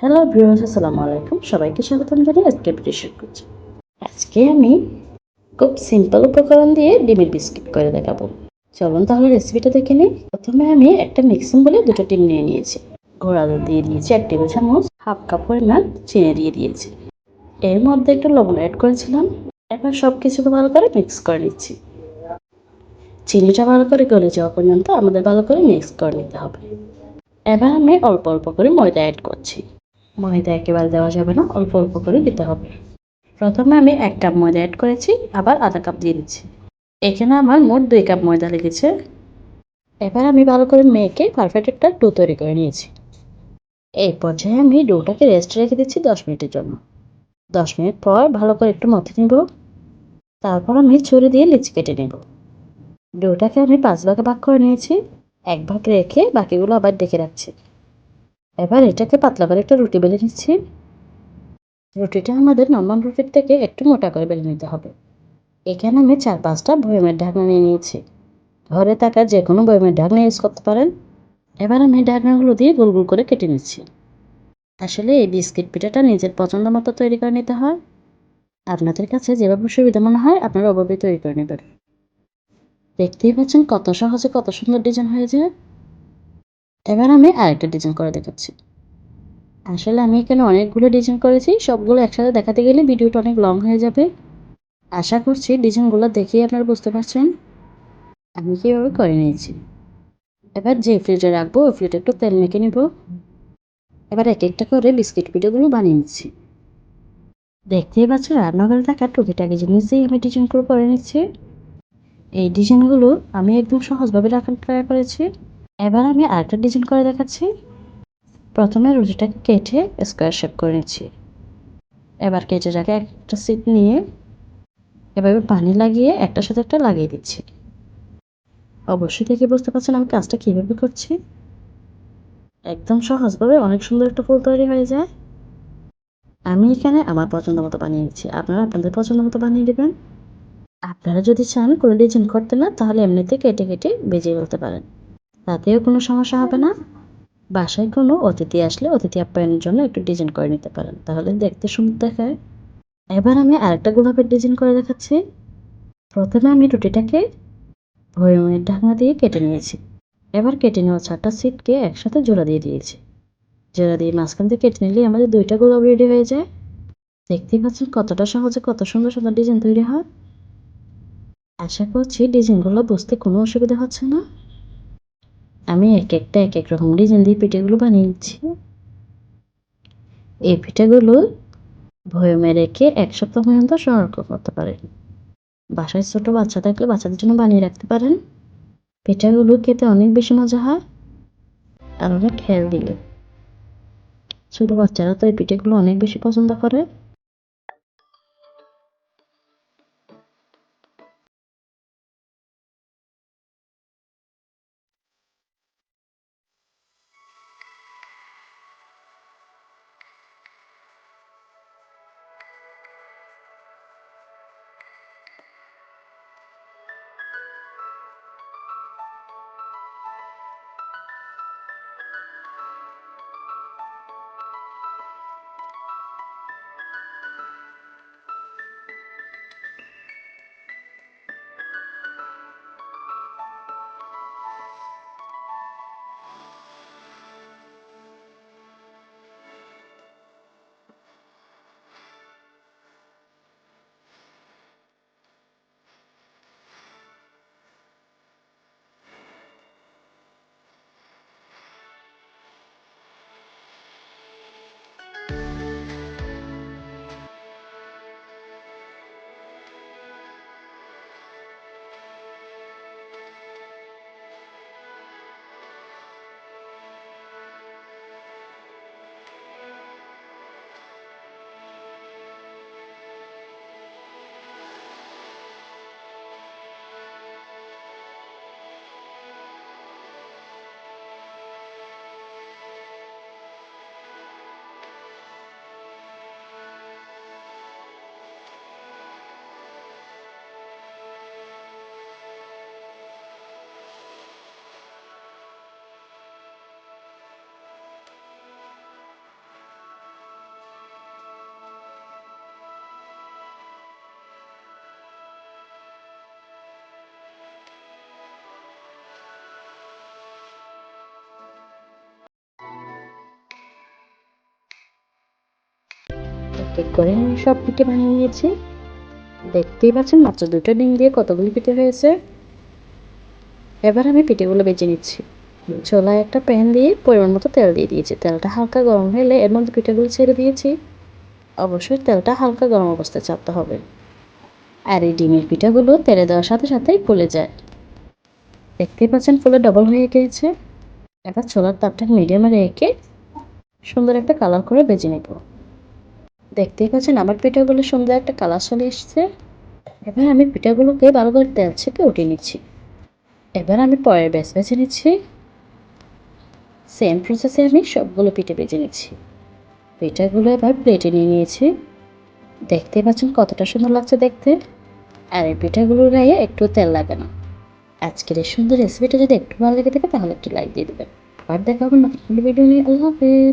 Hello viewers, আসসালামু আলাইকুম। সবাইকে স্বাগতম জানিয়ে আজকে ভিডিও শুরু করছি। আজকে আমি খুব সিম্পল উপকরণ দিয়ে ডিমের বিস্কিট করে দেখাবো। চলুন তাহলে রেসিপিটা দেখে নিই। প্রথমে আমি একটা মিক্সিং বলে দুটো ডিম নিয়ে নিয়েছি। গুঁড়া দুধ দিয়ে দিয়েছি 1 টেবিল চামচ, হাফ কাপ পরিমাণ চিনি দিয়ে দিয়েছি। এর মধ্যে একটু লবণ অ্যাড করেছিলাম। এবার সব কিছুকে ভালো করে মিক্স করে নিচ্ছি। চিনিটা ভালো করে গলে যাওয়া পর্যন্ত আমাদের ভালো করে মিক্স করে নিতে হবে। এবার আমি অল্প অল্প করে ময়দা অ্যাড করছি। ময়দা একেবারে দেওয়া যাবে না, অল্প অল্প করে দিতে হবে। প্রথমে আমি 1 কাপ ময়দা অ্যাড করেছি, আবার আধা কাপ দিয়ে দিচ্ছি। এখানে আমার মোট 2 কাপ ময়দা লেগেছে। এবার আমি ভালো করে মেখে পারফেক্ট একটা ডো তৈরি করে নিয়েছি। এই পর্যায়ে আমি ডোটাকে রেস্টে রেখে দিচ্ছি 10 মিনিটের জন্য। 10 মিনিট পর ভালো করে একটু মথে নিব। তারপর আমি ছুরি দিয়ে লিচি কেটে নেব। ডোটাকে আমি 5 ভাগে ভাগ করে নিয়েছি। 1 ভাগ রেখে বাকিগুলো আবার ডেকে রাখছি। এবার এটাকে পাতলা করে একটা রুটি বেলে নিচ্ছি। রুটিটা আমাদের নরমাল রুটির থেকে একটু মোটা করে বেলে নিতে হবে। এখানে আমি 4-5টা বয়মের ঢাকনা নিয়ে নিয়েছি। ঘরে থাকা যে কোনো বয়মের ঢাকনা ইউজ করতে পারেন। এবার আমি ঢাকনাগুলো দিয়ে গোল গোল করে কেটে নিচ্ছি। আসলে এই বিস্কিট পিঠাটা নিজের পছন্দ মতো তৈরি করে নিতে হয়। আপনাদের কাছে যেভাবে সুবিধা মনে হয় আপনারা ওভাবেই তৈরি করে নেবেন। দেখতেই পাচ্ছেন কত সহজে কত সুন্দর ডিজাইন হয়ে যায়। এবার আমি আরেকটা ডিজাইন করে দেখাচ্ছি। আসলে আমি এখানে অনেকগুলো ডিজাইন করেছি, সবগুলো একসাথে দেখাতে গেলে ভিডিওটা অনেক লং হয়ে যাবে। আশা করছি ডিজাইনগুলো দেখেই আপনারা বুঝতে পারছেন আমি কীভাবে করে নিয়েছি। এবার যে প্লেটে রাখবো ওই প্লেটে একটু তেল মেখে নিব। এবার এক একটা করে বিস্কিট পিঠাগুলো বানিয়ে নিচ্ছি। দেখতেই পাচ্ছেন রান্নাঘরে থাকা টুকিটাকি জিনিস দিয়ে আমি ডিজাইনগুলো করে নিচ্ছি। এই ডিজাইনগুলো আমি একদম সহজভাবে রাখার ট্রাই করেছি। এবার আমি আরেকটা ডিজাইন করে দেখাচ্ছি। প্রথমে রুটিটাকে কেটে স্কোয়ার শেপ করে নিচ্ছি। এবার কেটে রাখা একটা সিট নিয়ে এভাবে পানি লাগিয়ে একটার সাথে একটা লাগিয়ে দিচ্ছি। অবশ্যই দেখে বুঝতে পারছেন আমি কাজটা কীভাবে করছি। একদম সহজভাবে অনেক সুন্দর একটা ফুল তৈরি হয়ে যায়। আমি এখানে আমার পছন্দ মতো বানিয়ে নিচ্ছি, আপনারা আপনাদের পছন্দ মতো বানিয়ে নেবেন। আপনারা যদি চান কোনো ডিজাইন করতে না তাহলে এমনিতে কেটে কেটে বেজে ফেলতে পারেন, তাতেও কোনো সমস্যা হবে না। বাসায় কোনো অতিথি আসলে অতিথি আপ্যায়নের জন্য একটু ডিজাইন করে নিতে পারেন, তাহলে দেখতে সুন্দর দেখায়। এবার আমি আরেকটা গোলাপের ডিজাইন করে দেখাচ্ছি। প্রথমে আমি রুটিটাকে ভয়েমের ঢাকনা দিয়ে কেটে নিয়েছি। এবার কেটে নেওয়া 4টা সিটকে একসাথে জোড়া দিয়ে দিয়েছি। জোড়া দিয়ে মাঝখান থেকে কেটে নিলেই আমাদের 2টা গোলাপ রেডি হয়ে যায়। দেখতেই পাচ্ছেন কতটা সহজে কত সুন্দর সুন্দর ডিজাইন তৈরি হয়। আশা করছি ডিজাইনগুলো বুঝতে কোনো অসুবিধা হচ্ছে না। আমি এক একটা এক এক রকম ডিজাইন দিয়ে পিঠাগুলো বানিয়ে নিচ্ছি। এই পিঠাগুলো ভয়েমে রেখে 1 সপ্তাহ পর্যন্ত সংরক্ষণ করতে পারেন। বাসায় ছোট বাচ্চা থাকলে বাচ্চাদের জন্য বানিয়ে রাখতে পারেন। পিঠাগুলো খেতে অনেক বেশি মজা হয় আর অনেক হেলদি। ছোট বাচ্চারা তো এই পিঠাগুলো অনেক বেশি পছন্দ করে। এক করে আমি সব পিঠে বানিয়ে নিয়েছি। দেখতেই পাচ্ছেন মাত্র 2টা ডিম দিয়ে কতগুলি পিঠে হয়েছে। এবার আমি পিঠেগুলো বেজে নিচ্ছি। চুলায় একটা প্যান দিয়ে পরিমাণ মতো তেল দিয়ে দিয়েছি। তেলটা হালকা গরম হলে এর মধ্যে পিঠেগুলো ছেড়ে দিয়েছি। অবশ্যই তেলটা হালকা গরম অবস্থায় চাপতে হবে। আর এই ডিমের পিঠাগুলো তেলে দেওয়ার সাথে সাথেই ফুলে যায়। দেখতেই পাচ্ছেন ফুলে ডবল হয়ে গিয়েছে। এবার চুলার তাপটা মিডিয়ামে রেখে সুন্দর একটা কালার করে ভেজে নেব। দেখতেই পাচ্ছেন আমার পিঠাগুলো সুন্দর একটা কালার চলে এসেছে। এবার আমি পিঠাগুলোকে ভালো করে তেল ছেঁকে উঠিয়ে নিচ্ছি। এবার আমি পরের ব্যাচ ভেজে নিচ্ছি। সেম প্রসেসে আমি সবগুলো পিঠে ভেজে নিচ্ছি। পিঠাগুলো এবার প্লেটে নিয়ে নিয়েছি। দেখতেই পাচ্ছেন কতটা সুন্দর লাগছে দেখতে। আর এই পিঠাগুলোর গায়ে একটু তেল লাগে না। আজকের এই সুন্দর রেসিপিটা যদি একটু ভালো লেগে থাকে তাহলে একটু লাইক দিয়ে দেবেন। আর দেখা হবে নতুন ভিডিও নিয়ে। আল্লাহ হাফেজ।